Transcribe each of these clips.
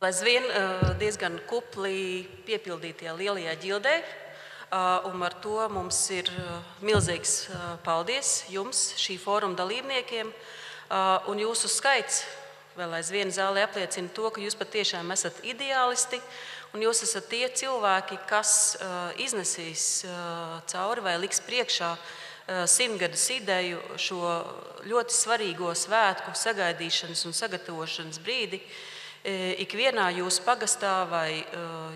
Aizvien diezgan kupli piepildītajā lielajā ģildē, un ar to mums ir milzīgs paldies jums, šī fóruma dalībniekiem, un jūsu skaits vēl aizvien zālē apliecina to, ka jūs patiešām esat ideālisti, un jūs esat tie cilvēki, kas iznesīs cauri vai liks priekšā simtgades ideju šo ļoti svarīgo svētku sagaidīšanas un sagatavošanas brīdi ikvienā jūsu pagastā vai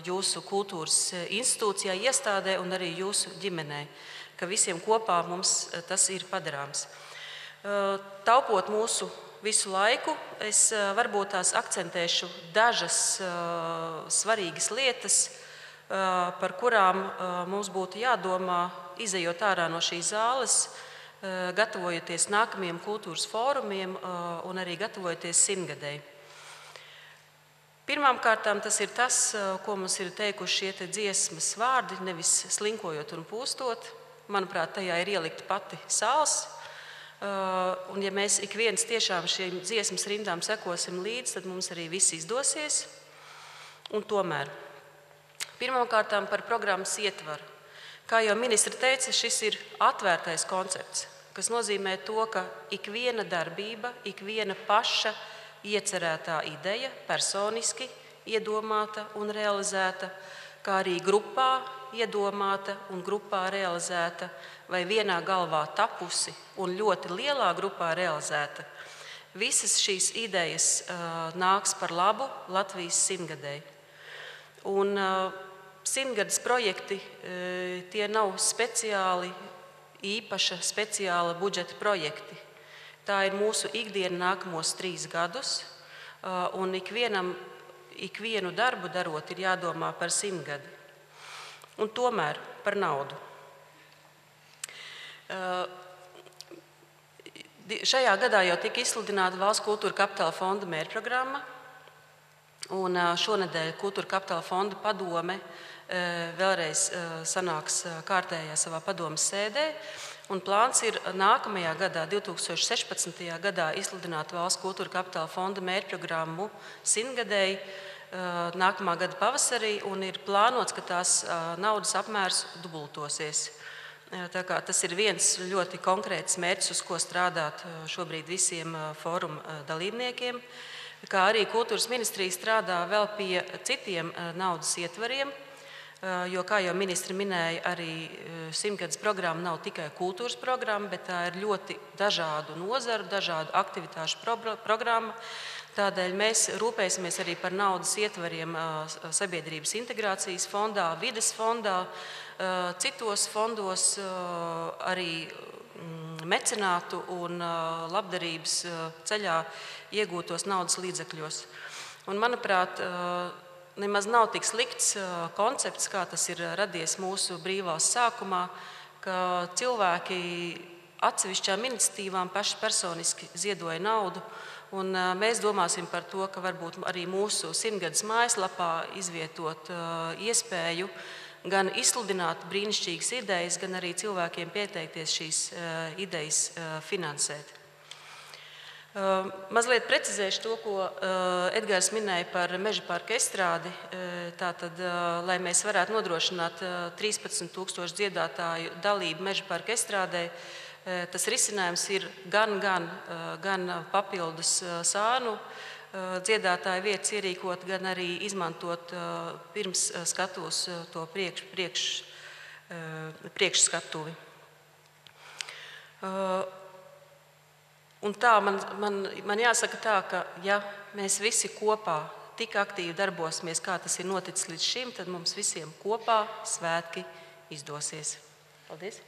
jūsu kultūras institūcijā, iestādē un arī jūsu ģimenē, ka visiem kopā mums tas ir padarāms. Taupot mūsu visu laiku, es varbūt tās akcentēšu dažas svarīgas lietas, par kurām mums būtu jādomā, izejot ārā no šīs zāles, gatavojoties nākamajiem kultūras fórumiem un arī gatavojoties simtgadēji. Pirmkārt, tas ir tas, ko mums ir teikuši šie dziesmas vārdi, nevis slinkojot un pūstot. Manuprāt, tajā ir ielikta pati sāls. Un ja mēs ik viens tiešām šīm dziesmas rindām sekosim līdzi, tad mums arī viss izdosies. Un tomēr, pirmkārt par programmas ietvaru. Kā jau ministra teica, šis ir atvērtais koncepts, kas nozīmē to, ka ikviena darbība, ikviena paša iecerētā ideja, personiski iedomāta un realizēta, kā arī grupā iedomāta un grupā realizēta, vai vienā galvā tapusi un ļoti lielā grupā realizēta. Visas šīs idejas nāks par labu Latvijas simtgadēji. Un simtgades projekti tie nav speciāla budžeta projekti. Tā ir mūsu ikdiena nākamos 3 gadus, un ikvienu darbu darot ir jādomā par simtgadi. Un tomēr par naudu. Šajā gadā jau tika izsludināta Valsts kultūra kapitāla fonda mērķprogramma, un šonedēļ Kultūra kapitāla fonda padome vēlreiz sanāks kārtējā savā padomes sēdē. Un plāns ir nākamajā gadā, 2016. gadā, izsludināt Valsts kultūra kapitāla fonda mērķprogrammu simtgadēji nākamā gada pavasarī, un ir plānots, ka tās naudas apmērs dubultosies. Tā kā tas ir viens ļoti konkrēts mērķis, uz ko strādāt šobrīd visiem fóruma dalībniekiem, kā arī kultūras ministrija strādā vēl pie citiem naudas ietvariem, jo, kā jau ministri minēja, arī simtgades programma nav tikai kultūras programma, bet tā ir ļoti dažādu nozaru, dažādu aktivitāšu programma. Tādēļ mēs rūpēsimies arī par naudas ietvariem sabiedrības integrācijas fondā, vides fondā, citos fondos, arī mecenātu un labdarības ceļā iegūtos naudas līdzekļos. Un, manuprāt, nemaz nav tik slikts koncepts, kā tas ir radies mūsu brīvās sākumā, ka cilvēki atsevišķām iniciatīvām paši personiski ziedoja naudu. Un mēs domāsim par to, ka varbūt arī mūsu simtgades mājaslapā izvietot iespēju gan izsludināt brīnišķīgas idejas, gan arī cilvēkiem pieteikties šīs idejas finansēt. Mazliet precizēšu to, ko Edgars minēja par Meža parka estrādi. Tātad, lai mēs varētu nodrošināt 13,000 dziedātāju dalību Meža parka estrādē, tas risinājums ir gan papildus sānu dziedātāju vietas ierīkot, gan arī izmantot pirms skatuves to priekšskatuvi. Un tā man jāsaka tā, ka ja mēs visi kopā tik aktīvi darbosimies, kā tas ir noticis līdz šim, tad mums visiem kopā svētki izdosies. Paldies!